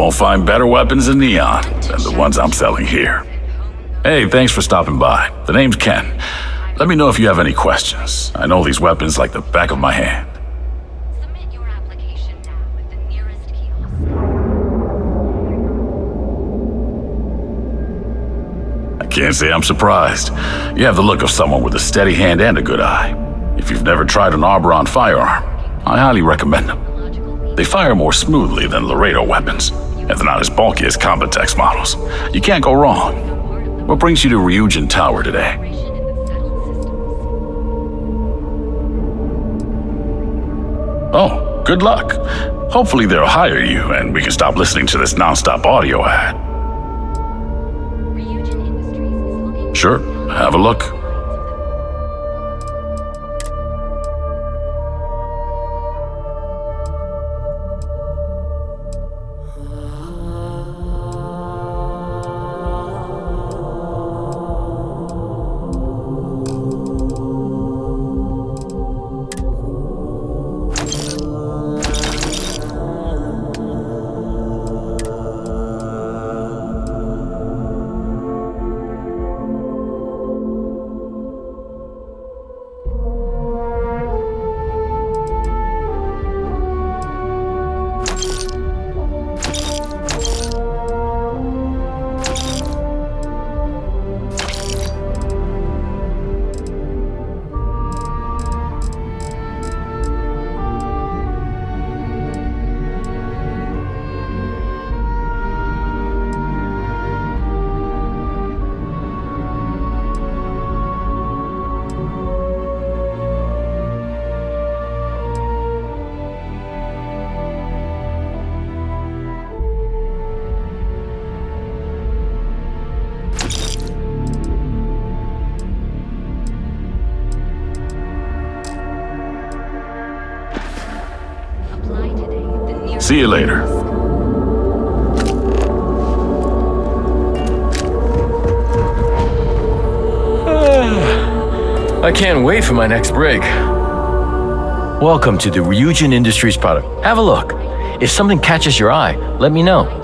won't find better weapons in Neon than the ones I'm selling here. Hey, thanks for stopping by. The name's Ken. Let me know if you have any questions. I know these weapons like the back of my hand. Submit your application now at the nearest kiosk. I can't say I'm surprised. You have the look of someone with a steady hand and a good eye. If you've never tried an Arboron firearm, I highly recommend them. They fire more smoothly than Laredo weapons, and they're not as bulky as Combatex models. You can't go wrong. What brings you to Ryujin Tower today? Oh, good luck. Hopefully they'll hire you and we can stop listening to this non-stop audio ad. Sure, have a look. See you later. I can't wait for my next break. Welcome to the Ryujin Industries product. Have a look. If something catches your eye, let me know.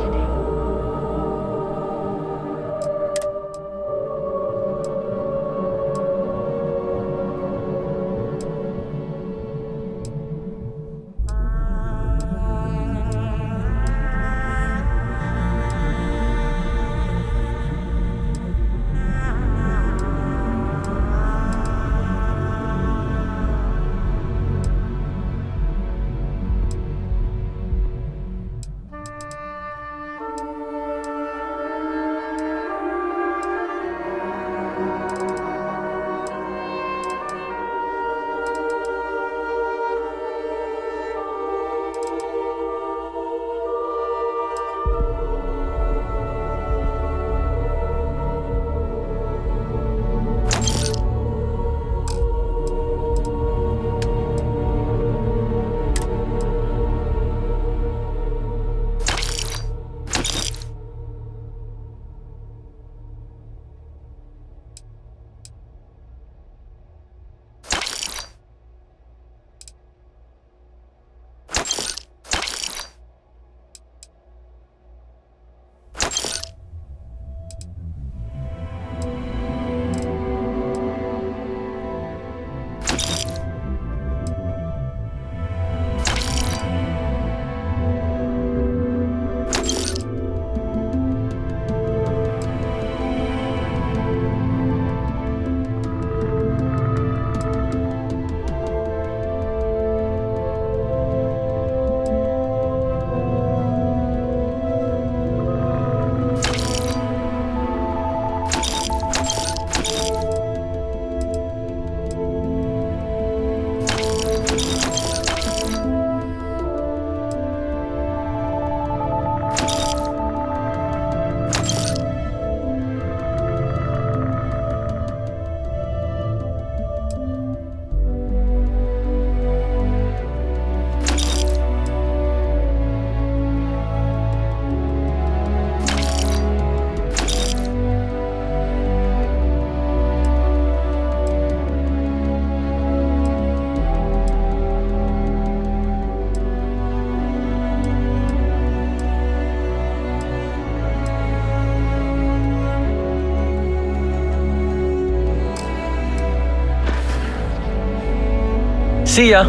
See ya.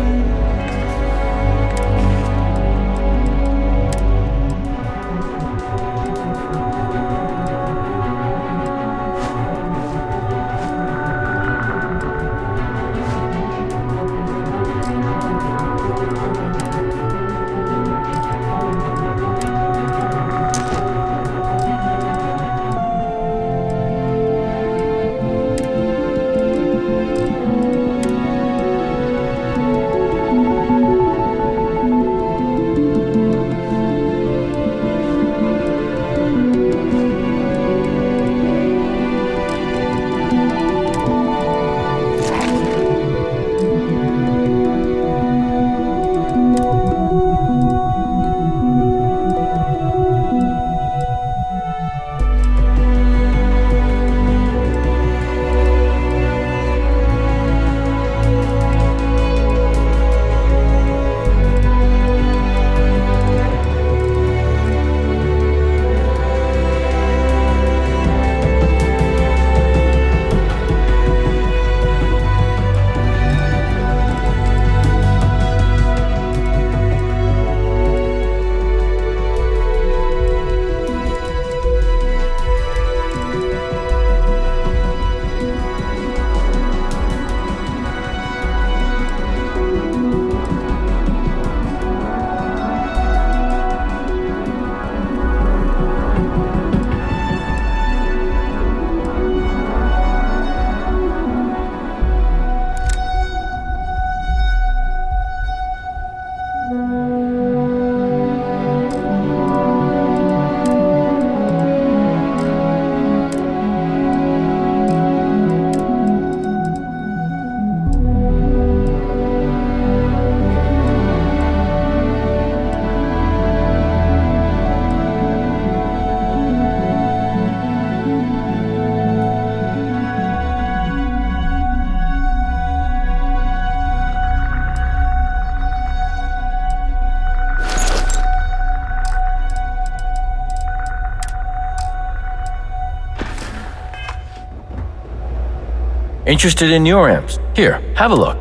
Interested in your amps? Here, have a look.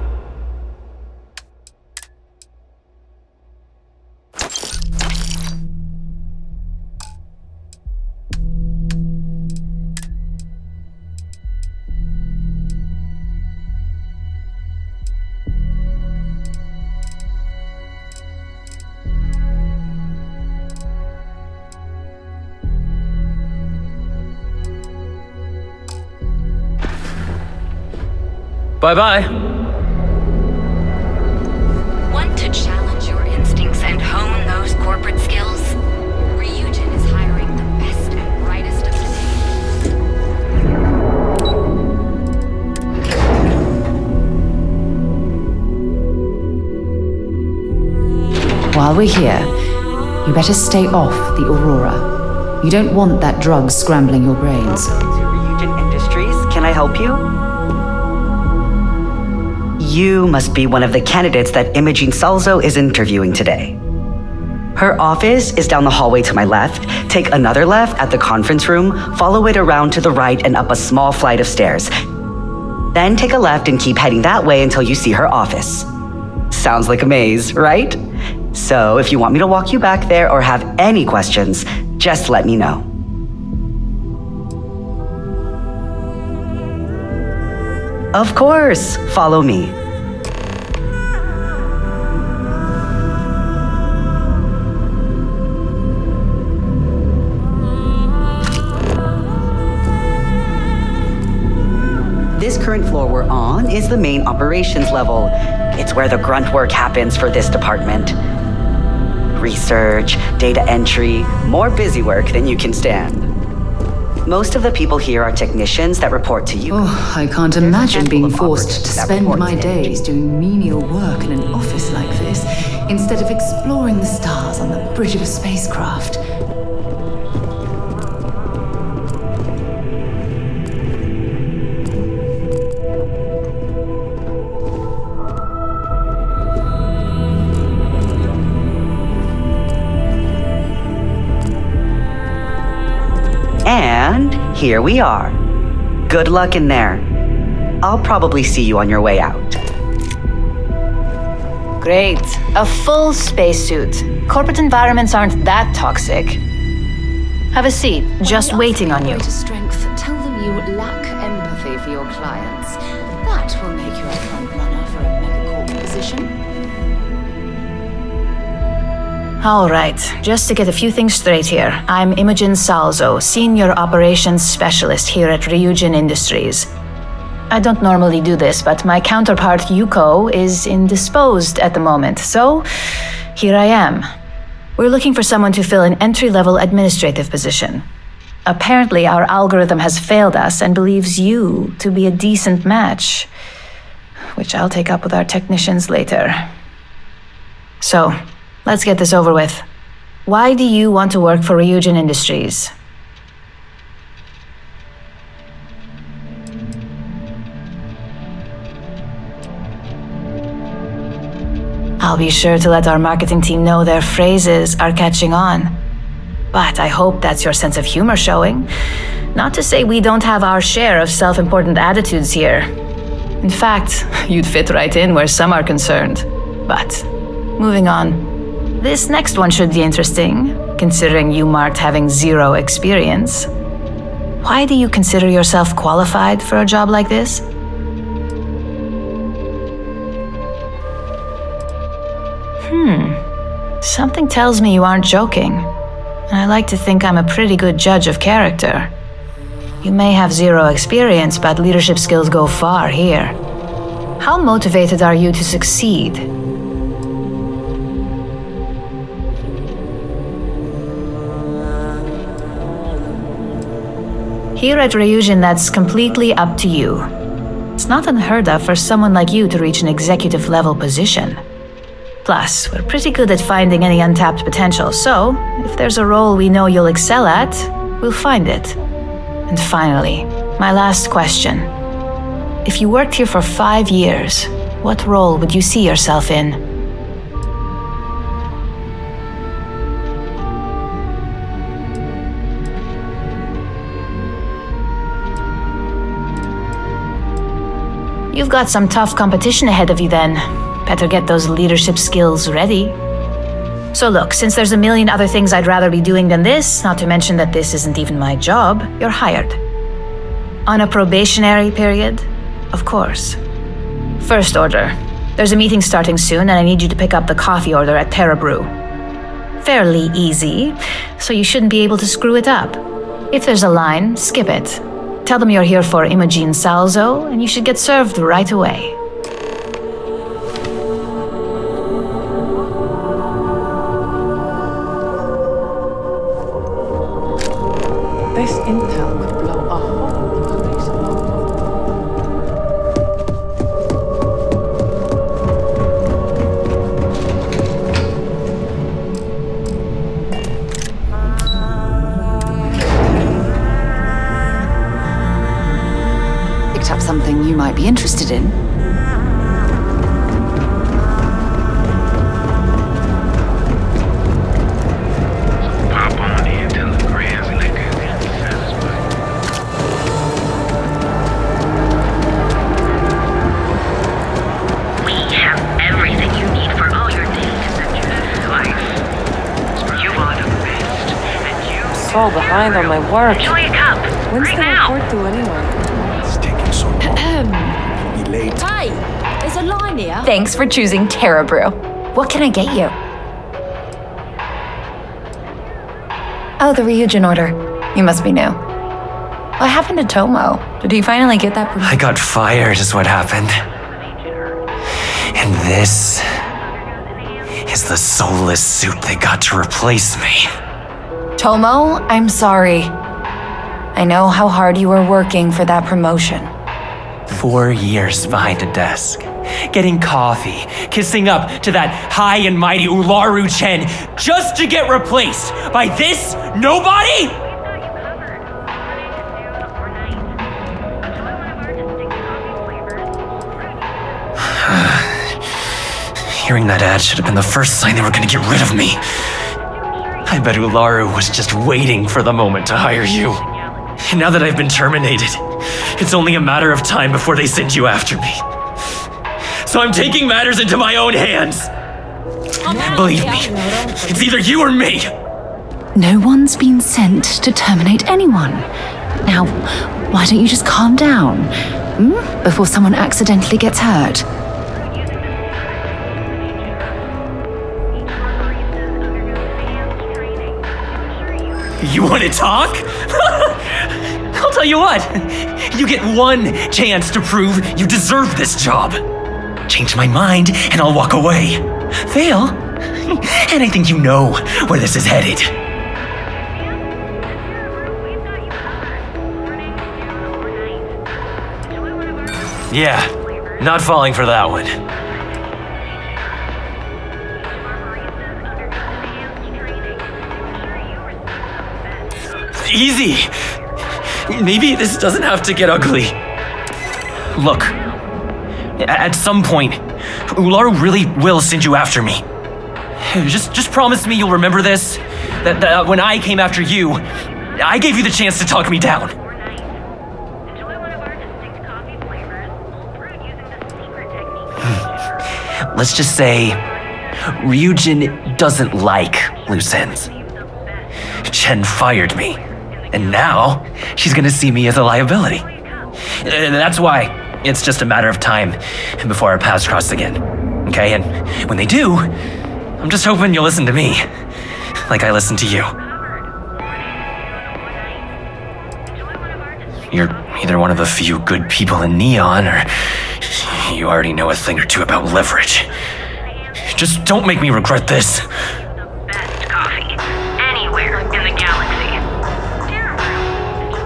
Bye-bye. Want to challenge your instincts and hone those corporate skills? Ryujin is hiring the best and brightest of today. While we're here, you better stay off the Aurora. You don't want that drug scrambling your brains. Welcome to Ryujin Industries. Can I help you? You must be one of the candidates that Imogene Salzo is interviewing today. Her office is down the hallway to my left. Take another left at the conference room, follow it around to the right and up a small flight of stairs. Then take a left and keep heading that way until you see her office. Sounds like a maze, right? So if you want me to walk you back there or have any questions, just let me know. Of course, follow me. This current floor we're on is the main operations level. It's where the grunt work happens for this department. Research, data entry, more busy work than you can stand. Most of the people here are technicians that report to you. Oh, I can't imagine being forced to spend my days doing menial work in an office like this, instead of exploring the stars on the bridge of a spacecraft. And here we are. Good luck in there. I'll probably see you on your way out. Great. A full spacesuit. Corporate environments aren't that toxic. Have a seat. Just waiting on you. To strength, tell them you lack empathy for your clients. That will make you a front runner for a megacorp position. All right, just to get a few things straight here. I'm Imogen Salzo, Senior Operations Specialist here at Ryujin Industries. I don't normally do this, but my counterpart Yuko is indisposed at the moment, so here I am. We're looking for someone to fill an entry-level administrative position. Apparently, our algorithm has failed us and believes you to be a decent match, which I'll take up with our technicians later. So, let's get this over with. Why do you want to work for Ryujin Industries? I'll be sure to let our marketing team know their phrases are catching on. But I hope that's your sense of humor showing. Not to say we don't have our share of self-important attitudes here. In fact, you'd fit right in where some are concerned. But, moving on. This next one should be interesting, considering you marked having 0 experience. Why do you consider yourself qualified for a job like this? Something tells me you aren't joking. And I like to think I'm a pretty good judge of character. You may have 0 experience, but leadership skills go far here. How motivated are you to succeed? Here at Ryujin, that's completely up to you. It's not unheard of for someone like you to reach an executive level position. Plus, we're pretty good at finding any untapped potential, so if there's a role we know you'll excel at, we'll find it. And finally, my last question. If you worked here for 5 years, what role would you see yourself in? You've got some tough competition ahead of you then. Better get those leadership skills ready. So look, since there's a million other things I'd rather be doing than this, not to mention that this isn't even my job, you're hired. On a probationary period, of course. First order. There's a meeting starting soon and I need you to pick up the coffee order at Terra Brew. Fairly easy, so you shouldn't be able to screw it up. If there's a line, skip it. Tell them you're here for Imogen Salzo and you should get served right away. This intel could blow a hole in the base of picked up something you might be interested in. So behind on my work. Enjoy a cup. When's Right the now. report due anyway? It's taking so long. Be late. Hey, there's a line here. Thanks for choosing Terra Brew. What can I get you? Oh, the Ryujin order. You must be new. What happened to Tomo? Did he finally get that? I got fired is what happened. And this is the soulless suit they got to replace me. Tomo, I'm sorry. I know how hard you were working for that promotion. 4 years behind a desk, getting coffee, kissing up to that high and mighty Ularu Chen, just to get replaced by this nobody? Hearing that ad should have been the first sign they were gonna get rid of me. I bet Ularu was just waiting for the moment to hire you. And now that I've been terminated, it's only a matter of time before they send you after me. So I'm taking matters into my own hands. Believe me, it's either you or me. No one's been sent to terminate anyone. Now, why don't you just calm down? Before someone accidentally gets hurt. You want to talk? I'll tell you what. You get one chance to prove you deserve this job. Change my mind and I'll walk away. Fail, and I think you know where this is headed. Yeah, not falling for that one. Easy. Maybe this doesn't have to get ugly. Look, at some point, Ularu really will send you after me. Just promise me you'll remember this. That when I came after you, I gave you the chance to talk me down. Let's just say Ryujin doesn't like loose ends. Chen fired me, and now she's gonna see me as a liability. That's why it's just a matter of time before our paths cross again. Okay, and when they do, I'm just hoping you'll listen to me, like I listened to you. You're either one of the few good people in Neon, or you already know a thing or two about leverage. Just don't make me regret this. Best coffee anywhere in the galaxy.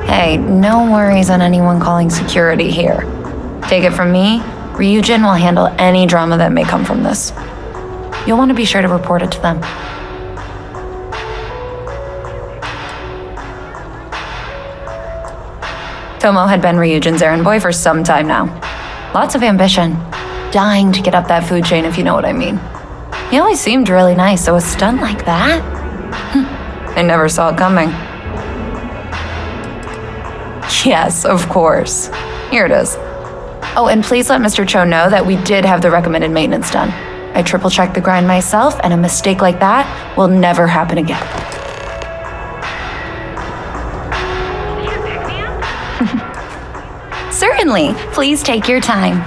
Hey, no worries on anyone calling security here. Take it from me, Ryujin will handle any drama that may come from this. You'll want to be sure to report it to them. Tomo had been Ryujin's errand boy for some time now. Lots of ambition. Dying to get up that food chain, if you know what I mean. He always seemed really nice, so a stunt like that? I never saw it coming. Yes, of course. Here it is. Oh, and please let Mr. Cho know that we did have the recommended maintenance done. I triple-checked the grind myself, and a mistake like that will never happen again. Certainly. Please take your time.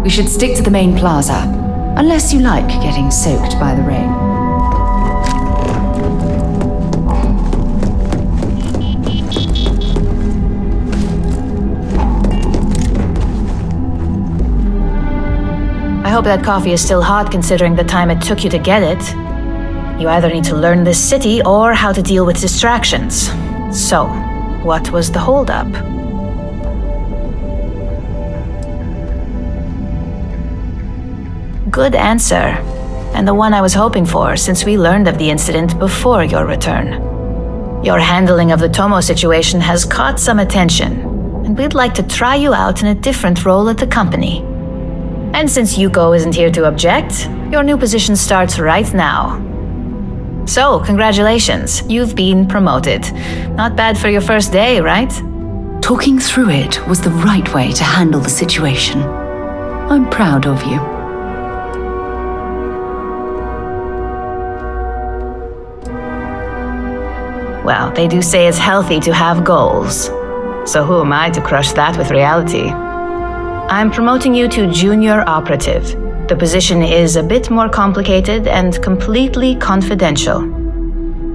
We should stick to the main plaza, unless you like getting soaked by the rain. I hope that coffee is still hot considering the time it took you to get it. You either need to learn this city or how to deal with distractions. So, what was the holdup? Good answer, and the one I was hoping for since we learned of the incident before your return. Your handling of the Tomo situation has caught some attention, and we'd like to try you out in a different role at the company. And since Yuko isn't here to object, your new position starts right now. So, congratulations, you've been promoted. Not bad for your first day, right? Talking through it was the right way to handle the situation. I'm proud of you. Well, they do say it's healthy to have goals. So who am I to crush that with reality? I'm promoting you to junior operative. The position is a bit more complicated and completely confidential.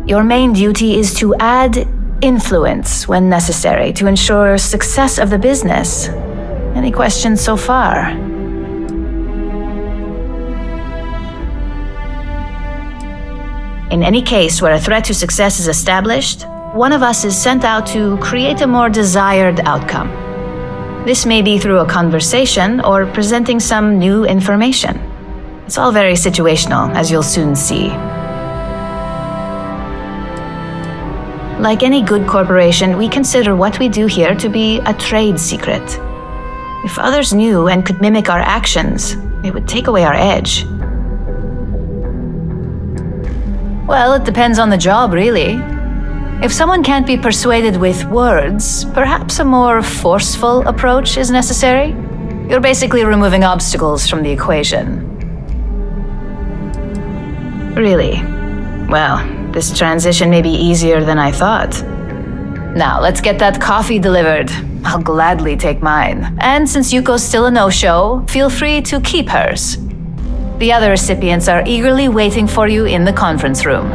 Your main duty is to add influence when necessary to ensure success of the business. Any questions so far? In any case where a threat to success is established, one of us is sent out to create a more desired outcome. This may be through a conversation or presenting some new information. It's all very situational, as you'll soon see. Like any good corporation, we consider what we do here to be a trade secret. If others knew and could mimic our actions, it would take away our edge. Well, it depends on the job, really. If someone can't be persuaded with words, perhaps a more forceful approach is necessary. You're basically removing obstacles from the equation. Really? Well, this transition may be easier than I thought. Now, let's get that coffee delivered. I'll gladly take mine. And since Yuko's still a no-show, feel free to keep hers. The other recipients are eagerly waiting for you in the conference room.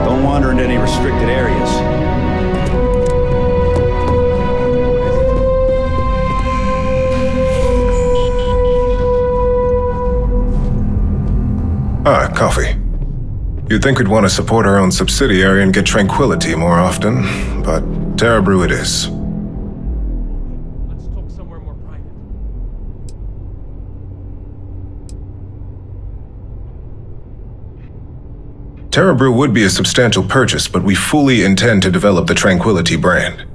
Don't wander into any restricted areas. Coffee. You'd think we'd want to support our own subsidiary and get tranquility more often, but Terra Brew it is. Let's talk somewhere more private. Terra Brew would be a substantial purchase, but we fully intend to develop the Tranquility brand.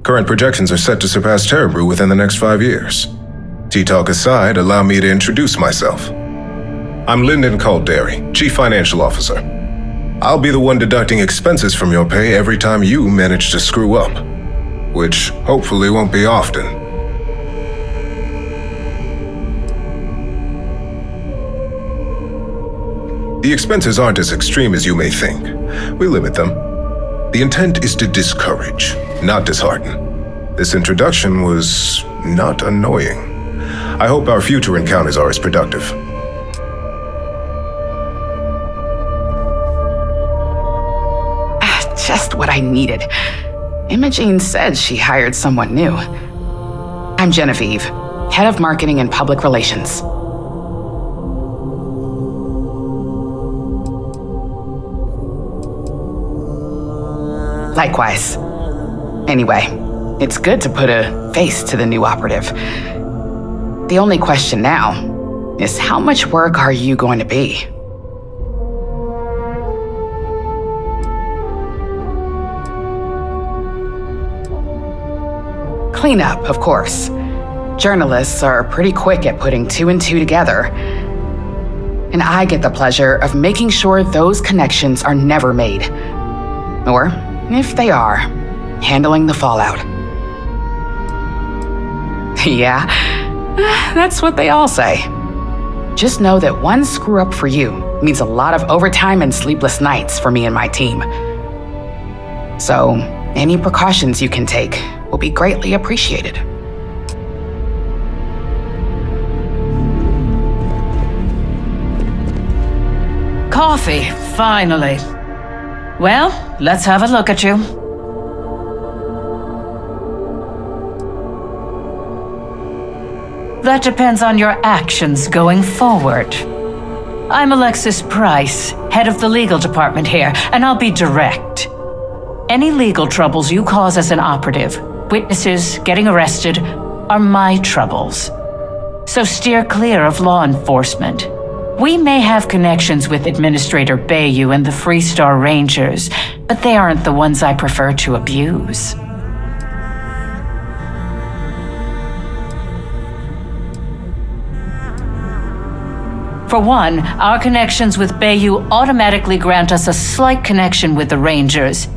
Current projections are set to surpass Terra Brew within the next 5 years. Tea-talk aside, allow me to introduce myself. I'm Lyndon Calderi, Chief Financial Officer. I'll be the one deducting expenses from your pay every time you manage to screw up, which hopefully won't be often. The expenses aren't as extreme as you may think. We limit them. The intent is to discourage, not dishearten. This introduction was not annoying. I hope our future encounters are as productive. Just what I needed. Imogene said she hired someone new. I'm Genevieve, Head of Marketing and Public Relations. Likewise. Anyway, it's good to put a face to the new operative. The only question now is how much work are you going to be? Cleanup, of course. Journalists are pretty quick at putting 2 and 2 together. And I get the pleasure of making sure those connections are never made. Or, if they are, handling the fallout. Yeah, that's what they all say. Just know that one screw up for you means a lot of overtime and sleepless nights for me and my team. So, any precautions you can take will be greatly appreciated. Coffee, finally. Well, let's have a look at you. That depends on your actions going forward. I'm Alexis Price, head of the legal department here, and I'll be direct. Any legal troubles you cause as an operative, witnesses getting arrested, are my troubles. So steer clear of law enforcement. We may have connections with Administrator Bayou and the Freestar Rangers, but they aren't the ones I prefer to abuse. For one, our connections with Bayou automatically grant us a slight connection with the Rangers.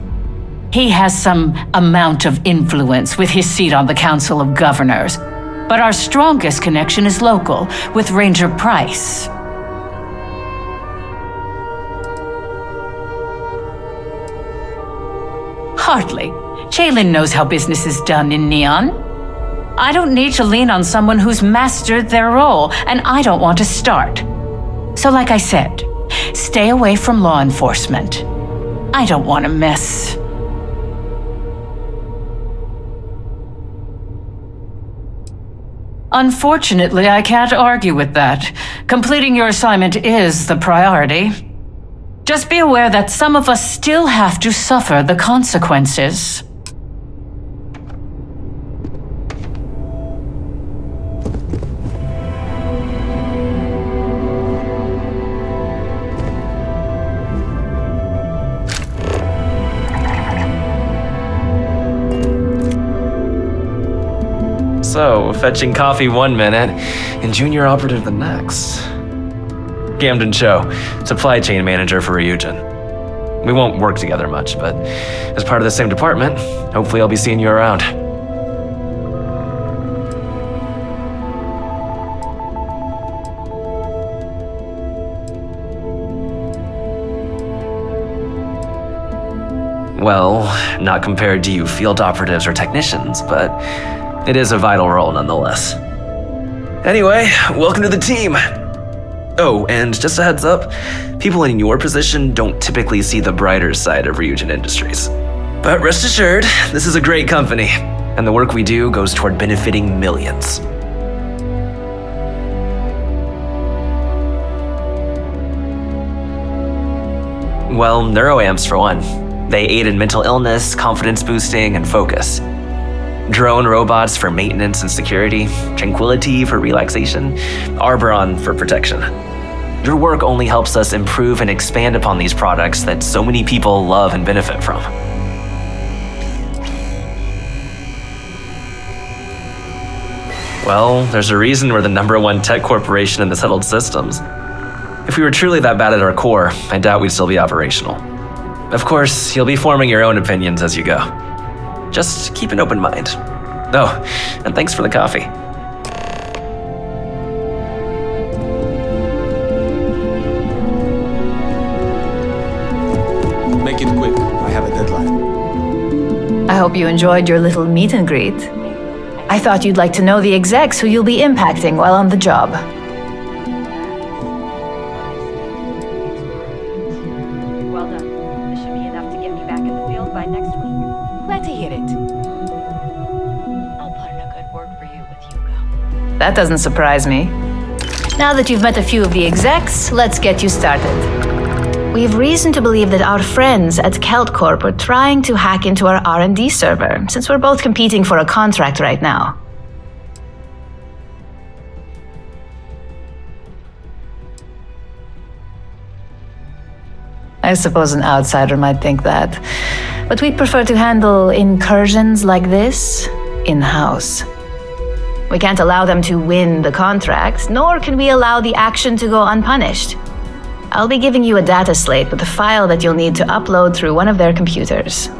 He has some amount of influence with his seat on the Council of Governors. But our strongest connection is local, with Ranger Price. Hardly. Jalen knows how business is done in Neon. I don't need to lean on someone who's mastered their role, and I don't want to start. So like I said, stay away from law enforcement. I don't want to mess. Unfortunately, I can't argue with that. Completing your assignment is the priority. Just be aware that some of us still have to suffer the consequences. So, fetching coffee 1 minute and junior operative the next. Gamden Cho, supply chain manager for Ryujin. We won't work together much, but as part of the same department, hopefully I'll be seeing you around. Well, not compared to you field operatives or technicians, but it is a vital role nonetheless. Anyway, welcome to the team. Oh, and just a heads up, people in your position don't typically see the brighter side of Ryujin Industries. But rest assured, this is a great company, and the work we do goes toward benefiting millions. Well, neuroamps for one. They aid in mental illness, confidence boosting, and focus. Drone robots for maintenance and security, Tranquility for relaxation, Arboron for protection. Your work only helps us improve and expand upon these products that so many people love and benefit from. Well, there's a reason we're the #1 tech corporation in the settled systems. If we were truly that bad at our core, I doubt we'd still be operational. Of course, you'll be forming your own opinions as you go. Just keep an open mind. Oh, and thanks for the coffee. Make it quick. I have a deadline. I hope you enjoyed your little meet and greet. I thought you'd like to know the execs who you'll be impacting while on the job. Well done. This should be enough to get me back in the field by next week. Glad to hear it. I'll put in a good word for you with Hugo. That doesn't surprise me. Now that you've met a few of the execs, let's get you started. We have reason to believe that our friends at Kelt Corp are trying to hack into our R&D server, since we're both competing for a contract right now. I suppose an outsider might think that, but we'd prefer to handle incursions like this in-house. We can't allow them to win the contract, nor can we allow the action to go unpunished. I'll be giving you a data slate with a file that you'll need to upload through one of their computers.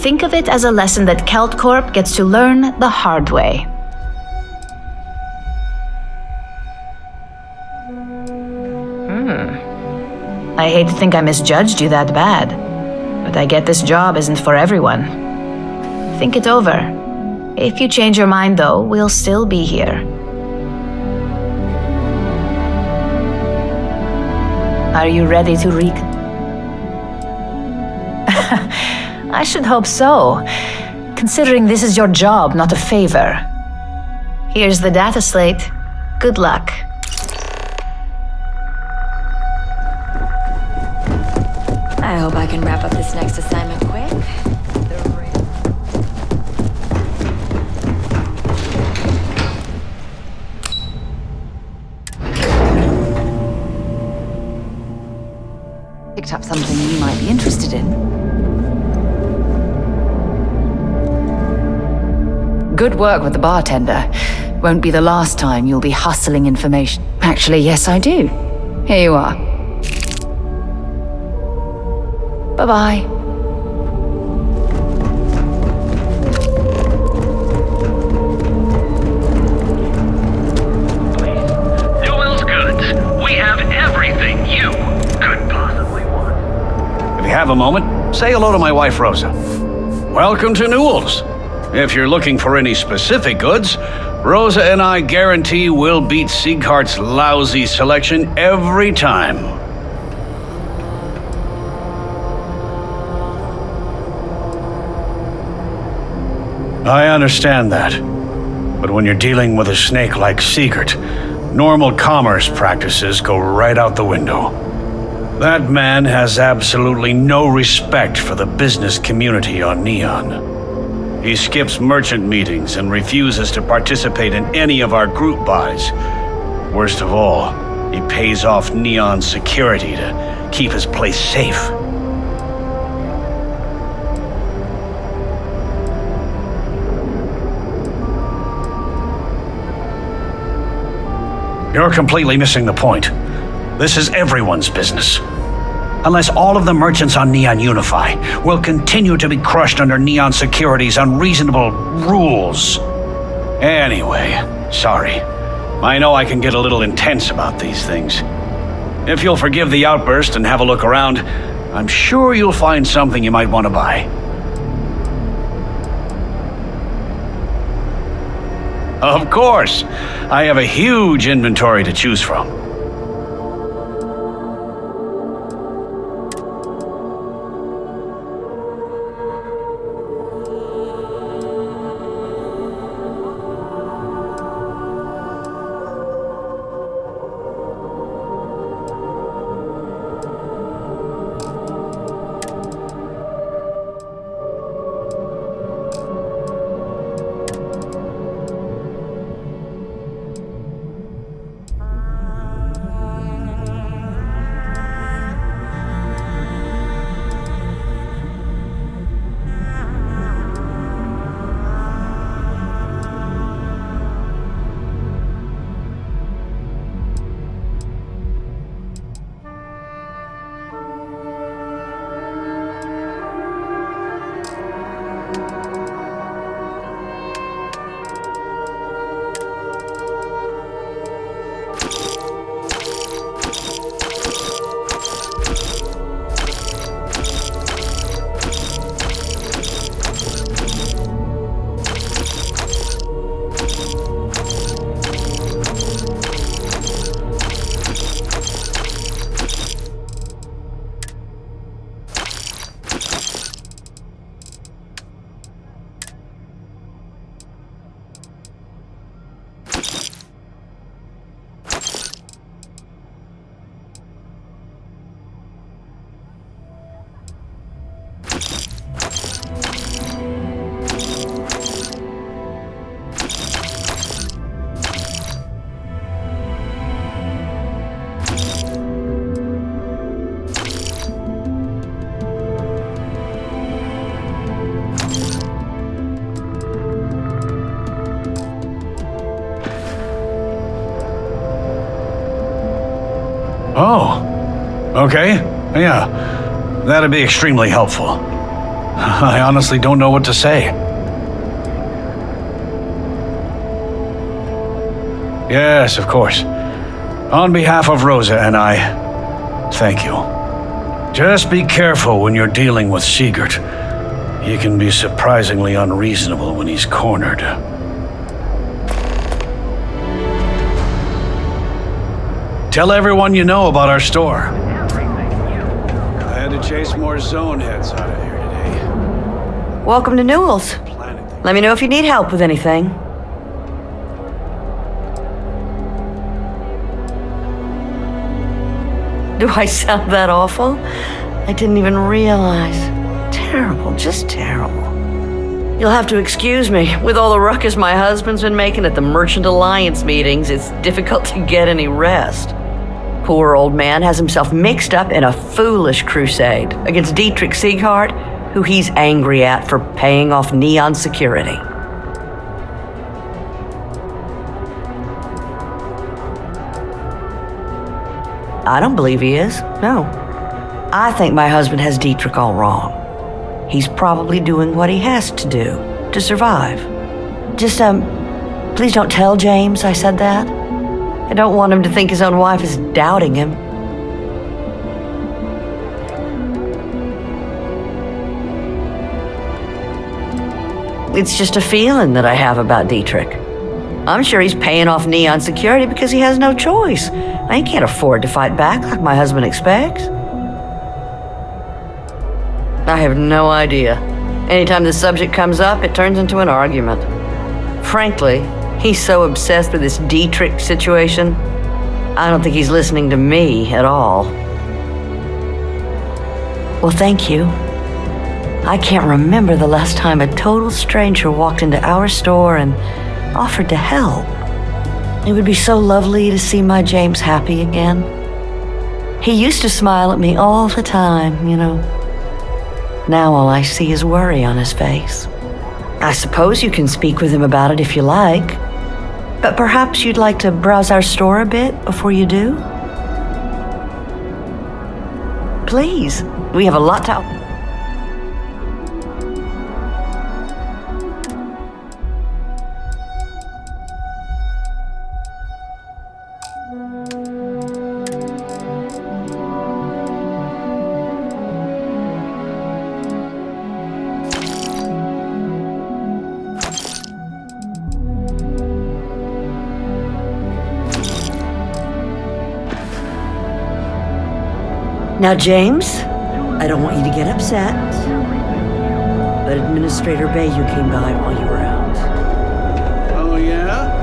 Think of it as a lesson that Kelt Corp gets to learn the hard way. I hate to think I misjudged you that bad, but I get this job isn't for everyone. Think it over. If you change your mind, though, we'll still be here. Are you ready to I should hope so, considering this is your job, not a favor. Here's the data slate. Good luck. I hope I can wrap up this next assignment quick. Picked up something you might be interested in. Good work with the bartender. Won't be the last time you'll be hustling information. Actually, yes, I do. Here you are. Bye-bye. Newell's goods. We have have a moment, say hello to my wife, Rosa. Welcome to Newell's. If you're looking for any specific goods, Rosa and I guarantee we'll beat Sieghart's lousy selection every time. I understand that. But when you're dealing with a snake like Siegert, normal commerce practices go right out the window. That man has absolutely no respect for the business community on Neon. He skips merchant meetings and refuses to participate in any of our group buys. Worst of all, he pays off Neon's security to keep his place safe. You're completely missing the point. This is everyone's business. Unless all of the merchants on Neon unify, we'll continue to be crushed under Neon Security's unreasonable rules. Anyway, sorry. I know I can get a little intense about these things. If you'll forgive the outburst and have a look around, I'm sure you'll find something you might want to buy. Of course! I have a huge inventory to choose from. Oh, okay. Yeah, that'd be extremely helpful. I honestly don't know what to say. Yes, of course. On behalf of Rosa and I, thank you. Just be careful when you're dealing with Siegert. He can be surprisingly unreasonable when he's cornered. Tell everyone you know about our store. I had to chase more zone heads out of here today. Welcome to Newell's. Let me know if you need help with anything. Do I sound that awful? I didn't even realize. Terrible, just terrible. You'll have to excuse me. With all the ruckus my husband's been making at the Merchant Alliance meetings, it's difficult to get any rest. Poor old man has himself mixed up in a foolish crusade against Dietrich Sieghart, who he's angry at for paying off Neon Security. I don't believe he is, no. I think my husband has Dietrich all wrong. He's probably doing what he has to do to survive. Just, please don't tell James I said that. I don't want him to think his own wife is doubting him. It's just a feeling that I have about Dietrich. I'm sure he's paying off Neon security because he has no choice. He can't afford to fight back like my husband expects. I have no idea. Anytime the subject comes up, it turns into an argument. Frankly, he's so obsessed with this Dietrich situation, I don't think he's listening to me at all. Well, thank you. I can't remember the last time a total stranger walked into our store and offered to help. It would be so lovely to see my James happy again. He used to smile at me all the time, you know. Now all I see is worry on his face. I suppose you can speak with him about it if you like, but perhaps you'd like to browse our store a bit before you do? Please, we have a lot to... Now, James, I don't want you to get upset, but Administrator Bayou came by while you were out. Oh, yeah?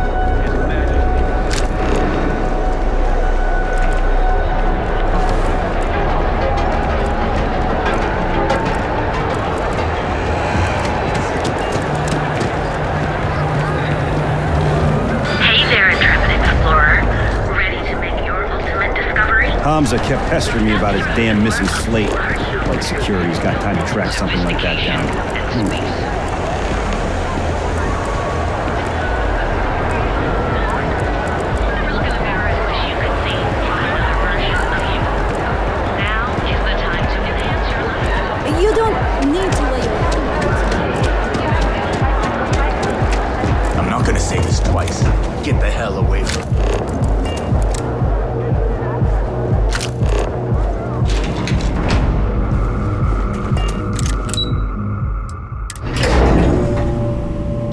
Hey there, intrepid explorer. Ready to make your ultimate discovery? Hamza kept pestering me about his damn missing slate. Like security's got time to track something like that down. You don't need to lay your I'm not gonna say this twice. Get the hell away from me.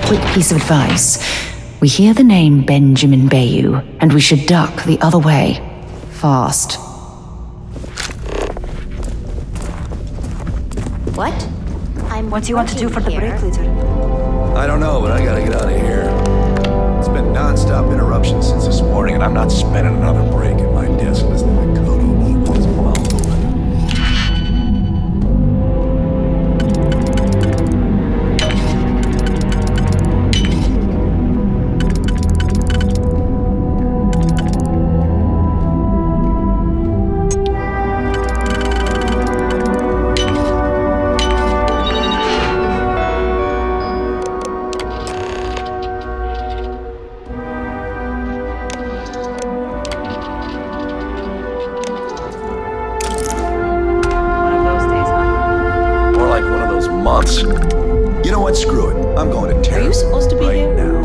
quick piece of advice. We hear the name Benjamin Bayou, and we should duck the other way. Fast. What? What do you want to do for the break later? I don't know, but I gotta get out of here. It's been non-stop interruptions since this morning, and I'm not spending another break at my desk listening to Cody eat his mouth open. Months. You know what? Screw it. I'm going to Terra. Are you supposed to be here? Now.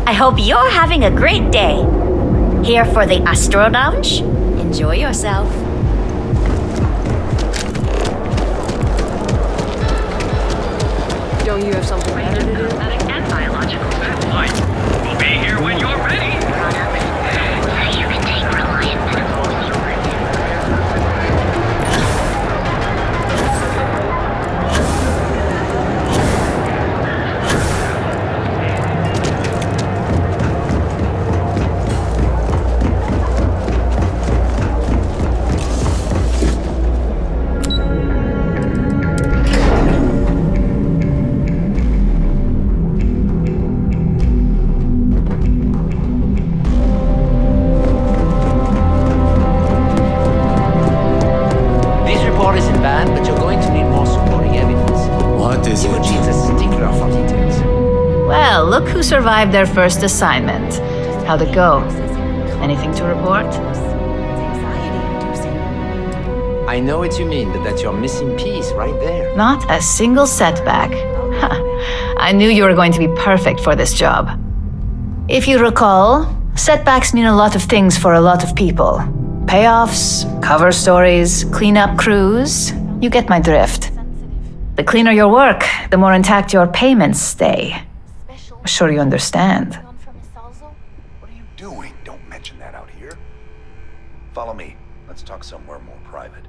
I hope you're having a great day. Here for the Astro Lounge? Enjoy yourself. Don't you have something better to do? And biological life. We'll be here when you're ready. You can take Reliant Medical. Well, look who survived their first assignment. How'd it go? Anything to report? I know what you mean, but that's your missing piece right there. Not a single setback. I knew you were going to be perfect for this job. If you recall, setbacks mean a lot of things for a lot of people. Payoffs, cover stories, cleanup crews. You get my drift. The cleaner your work, the more intact your payments stay. I'm sure you understand. What are you doing? Don't mention that out here. Follow me. Let's talk somewhere more private.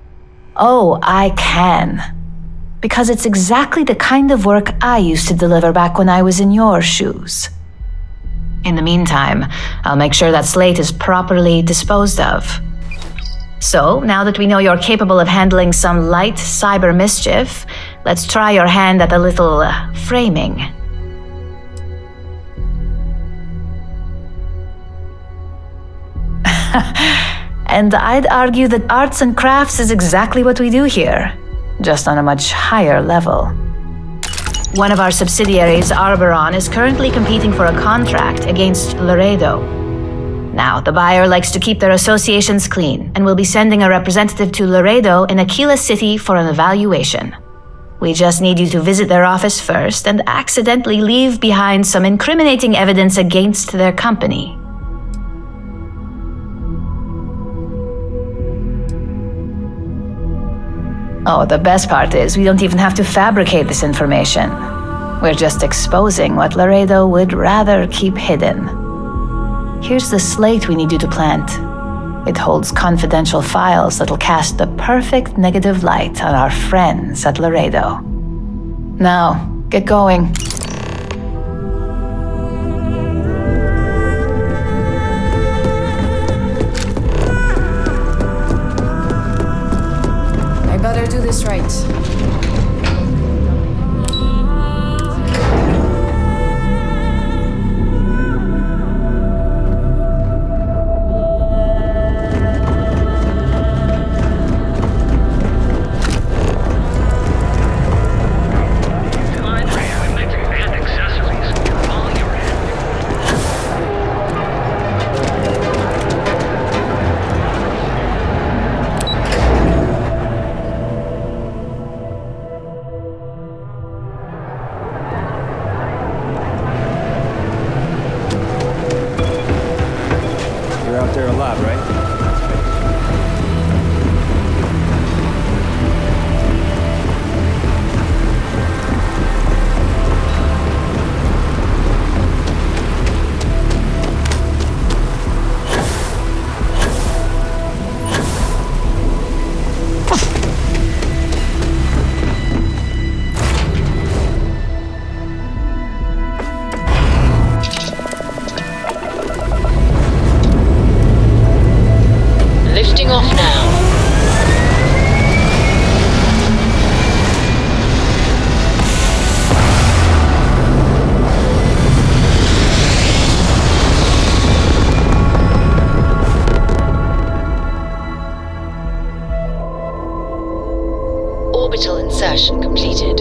Oh, I can. Because it's exactly the kind of work I used to deliver back when I was in your shoes. In the meantime, I'll make sure that slate is properly disposed of. So, now that we know you're capable of handling some light cyber mischief, let's try your hand at a little framing. And I'd argue that arts and crafts is exactly what we do here, just on a much higher level. One of our subsidiaries, Arboron, is currently competing for a contract against Laredo. Now, the buyer likes to keep their associations clean and will be sending a representative to Laredo in Aquila City for an evaluation. We just need you to visit their office first and accidentally leave behind some incriminating evidence against their company. Oh, the best part is we don't even have to fabricate this information. We're just exposing what Laredo would rather keep hidden. Here's the slate we need you to plant. It holds confidential files that'll cast the perfect negative light on our friends at Laredo. Now, get going. I better do this right. You're out there a lot, right? Lifting off now. Orbital insertion completed.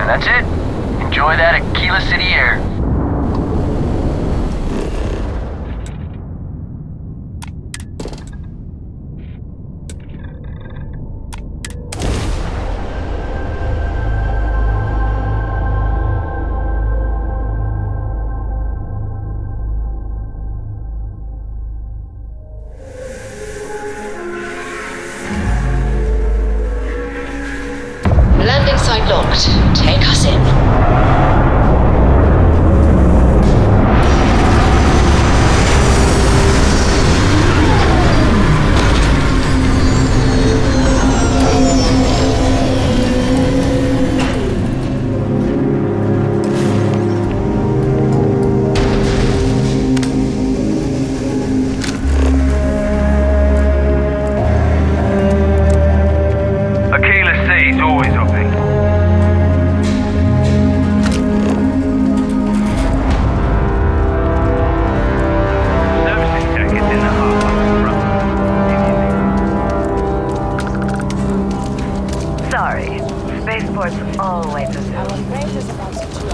That's it. Enjoy that Aquila City air.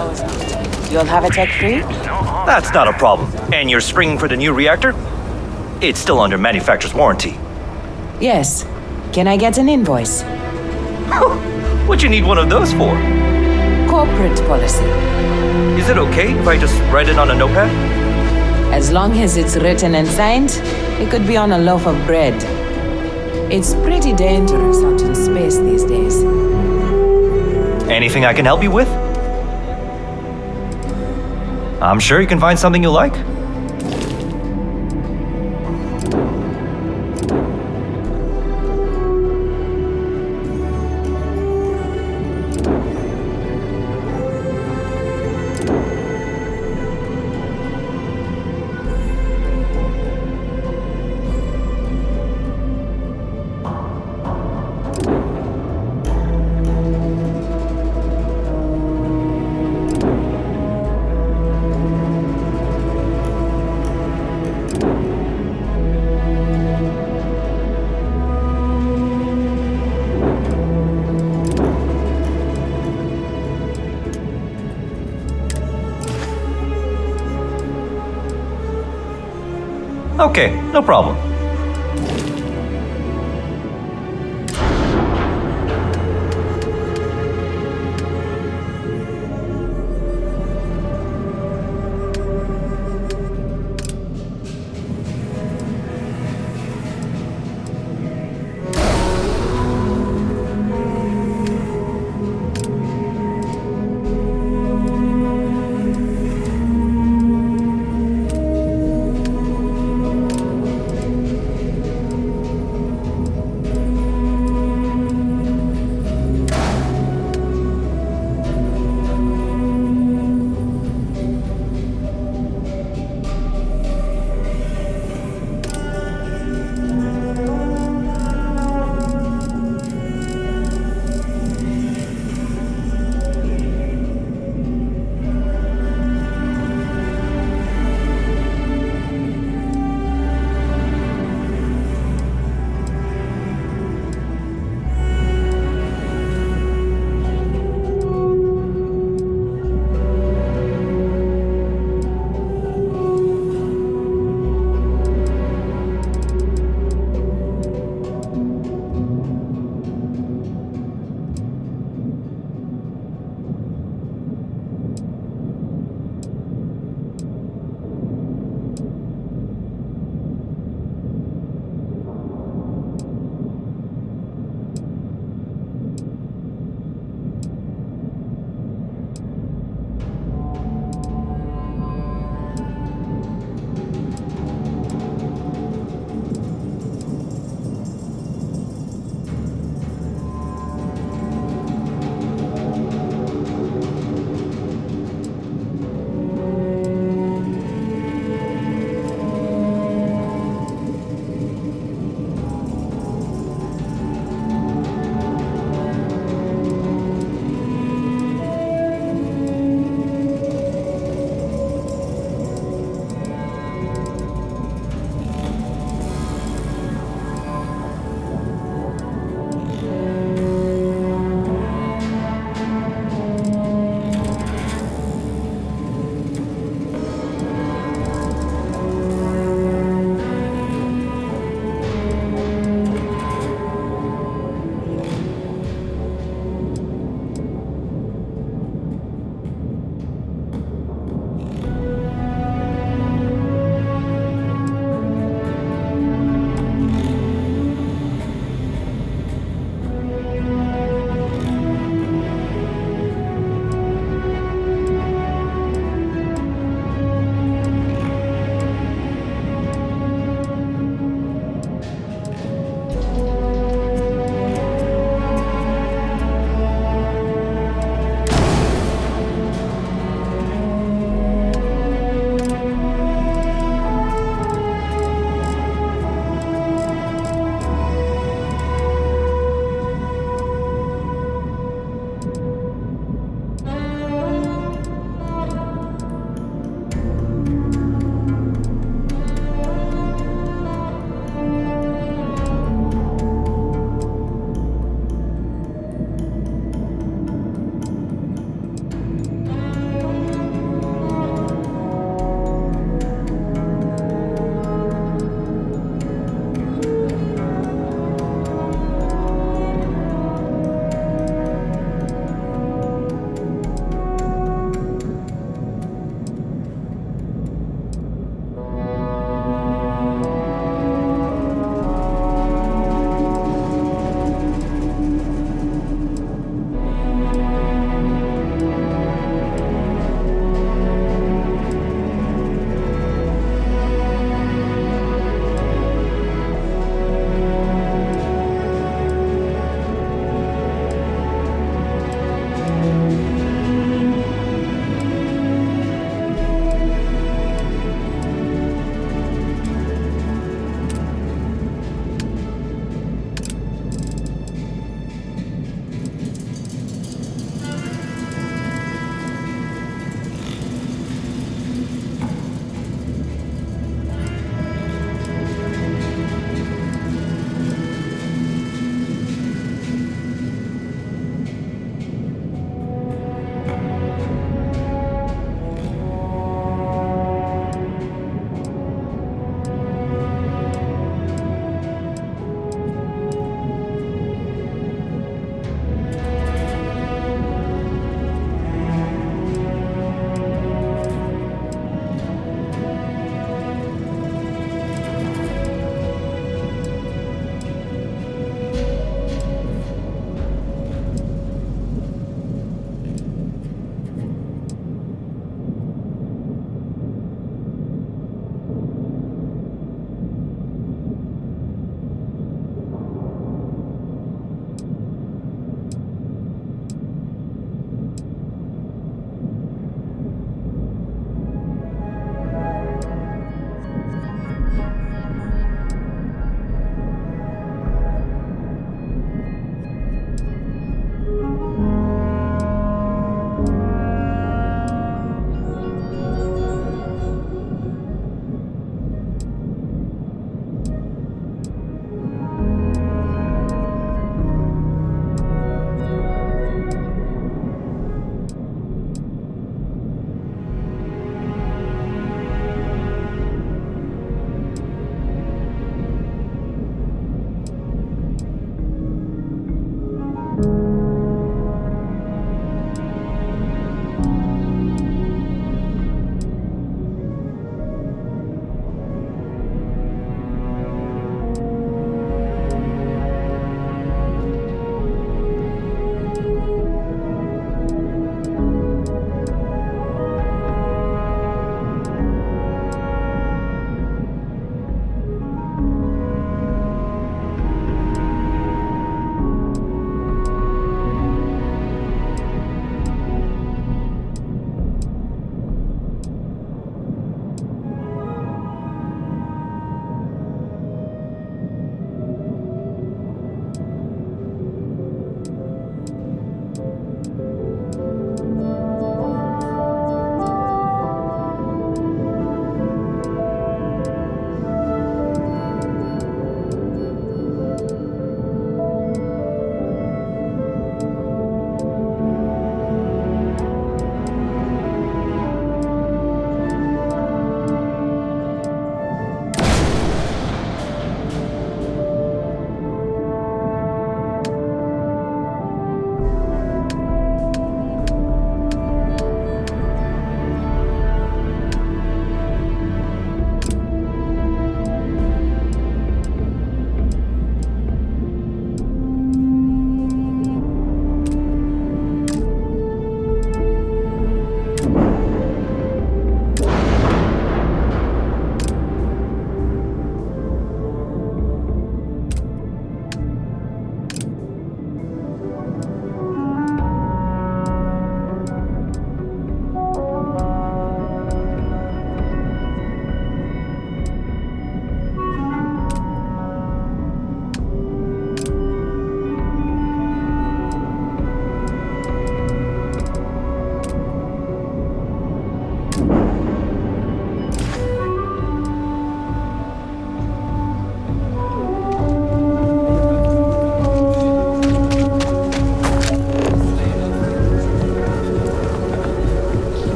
Suppose not. You'll have it tech-free? That's not a problem. And you're springing for the new reactor? It's still under manufacturer's warranty. Yes. Can I get an invoice? What'd you need one of those for? Corporate policy. Is it okay if I just write it on a notepad? As long as it's written and signed, it could be on a loaf of bread. It's pretty dangerous out in space these days. Anything I can help you with? I'm sure you can find something you like. Okay, no problem.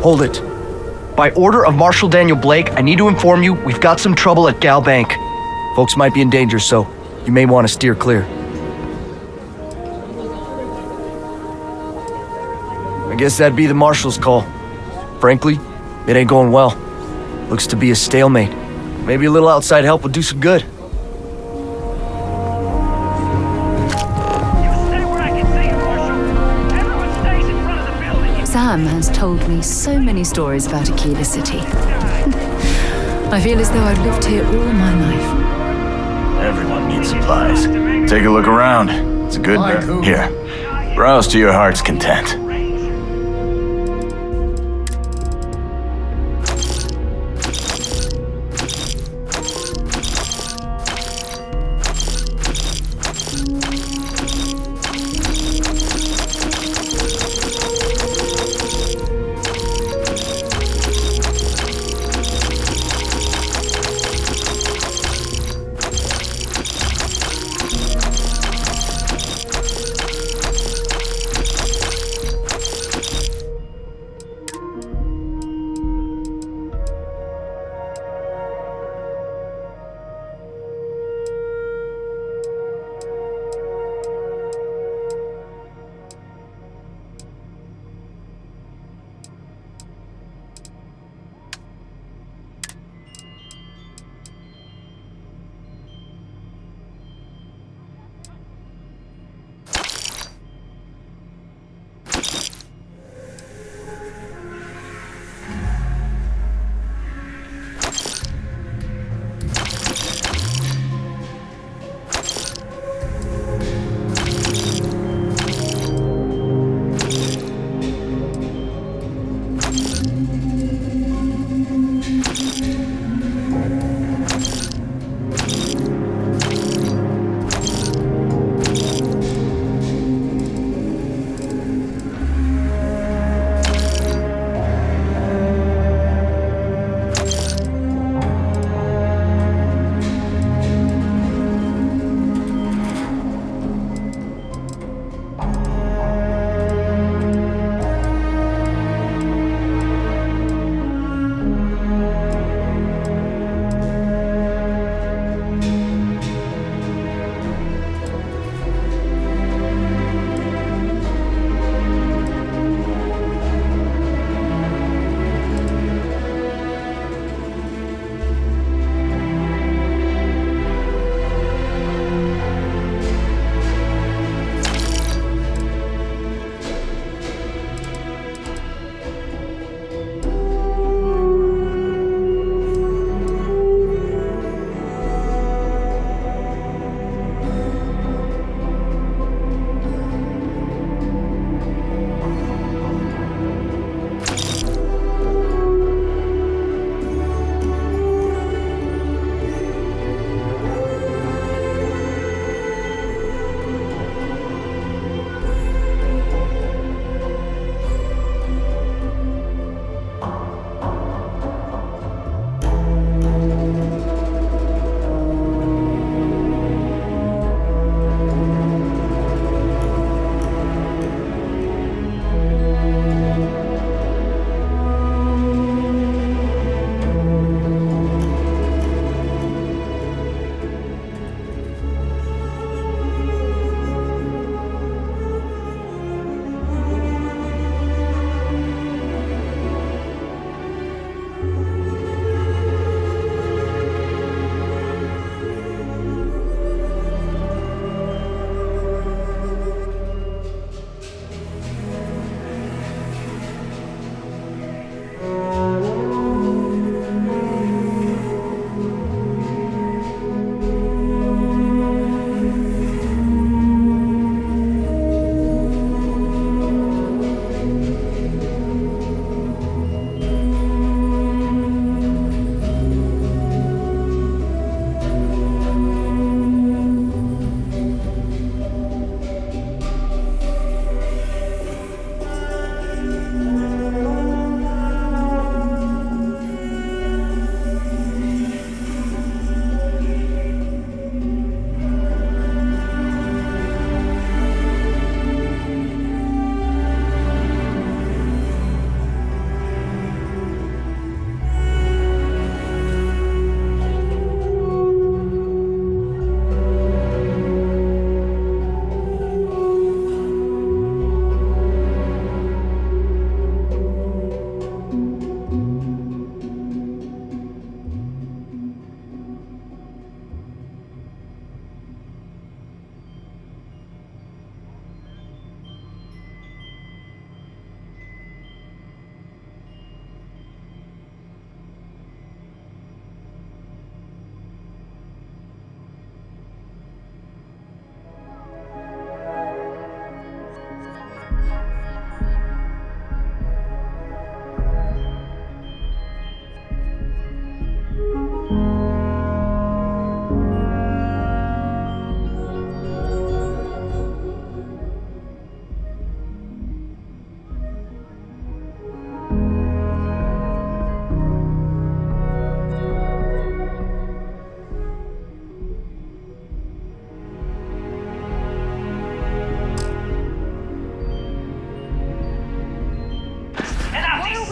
Hold it. By order of Marshal Daniel Blake, I need to inform you we've got some trouble at Gal Bank. Folks might be in danger, so you may want to steer clear. I guess that'd be the Marshal's call. Frankly, it ain't going well. Looks to be a stalemate. Maybe a little outside help would do some good. Sam has told me so many stories about Aquila City. I feel as though I've lived here all my life. Everyone needs supplies. Take a look around. It's a good... Here. Browse to your heart's content.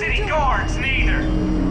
city guards, neither.